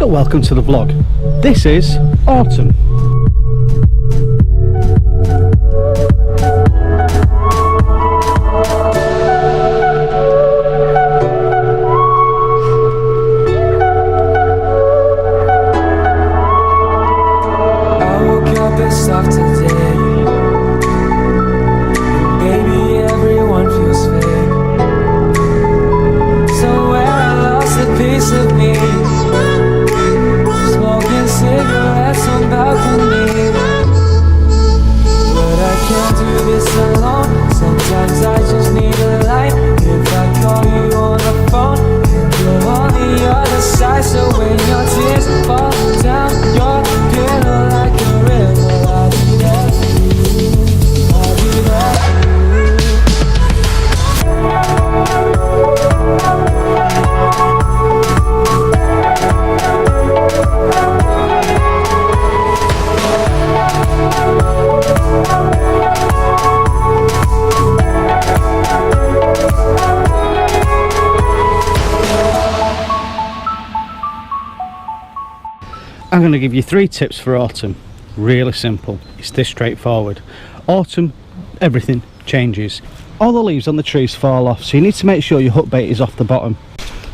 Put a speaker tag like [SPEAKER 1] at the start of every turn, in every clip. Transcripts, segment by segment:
[SPEAKER 1] So welcome to the vlog. This is autumn.
[SPEAKER 2] I woke up and stopped today. Baby, everyone feels fake. Somewhere I lost a piece of me. Smoking cigarettes on balcony. But I can't do this alone. Sometimes I just need a light. If I call you on the phone, you're on the other side. So when your tears fall down your pillow like a river, I'll be there for you. I'll be there for you.
[SPEAKER 1] I'm going to give you 3 tips for autumn. Really simple. It's this straightforward. Autumn, everything changes. All the leaves on the trees fall off, so you need to make sure your hook bait is off the bottom.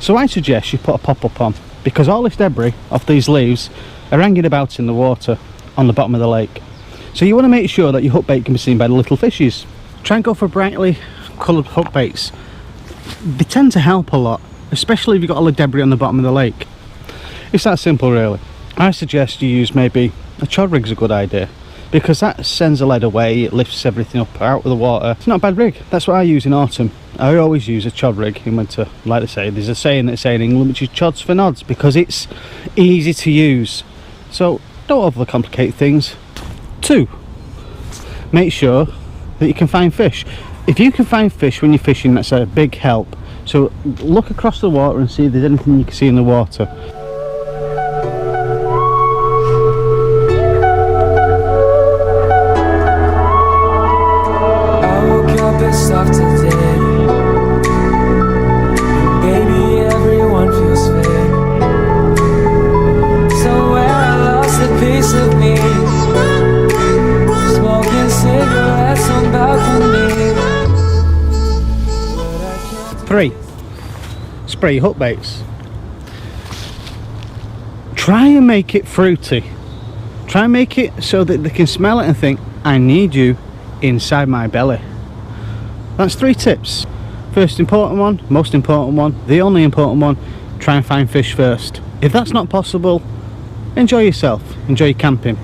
[SPEAKER 1] So I suggest you put a pop-up on, because all this debris off these leaves are hanging about in the water on the bottom of the lake. So you want to make sure that your hook bait can be seen by the little fishes. Try and go for brightly coloured hook baits. They tend to help a lot, especially if you've got all the debris on the bottom of the lake. It's that simple really. I suggest you use maybe a chod rig's a good idea, because that sends the lead away, it lifts everything up out of the water. It's not a bad rig. That's what I use in autumn. I always use a chod rig in winter. Like they say, there's a saying that's saying in England which is chods for nods, because it's easy to use. So don't overcomplicate things. 2, make sure that you can find fish. If you can find fish when you're fishing, that's a big help. So look across the water and see if there's anything you can see in the water.
[SPEAKER 2] Soft today. Baby, everyone feels fake. Somewhere I lost a piece of me. Smoking cigarettes on balcony.
[SPEAKER 1] 3, spray your hook baits. Try and make it fruity. Try and make it so that they can smell it and think, I need you inside my belly. That's 3 tips. First important one, most important one, the only important one, try and find fish first. If that's not possible, enjoy yourself, enjoy your camping.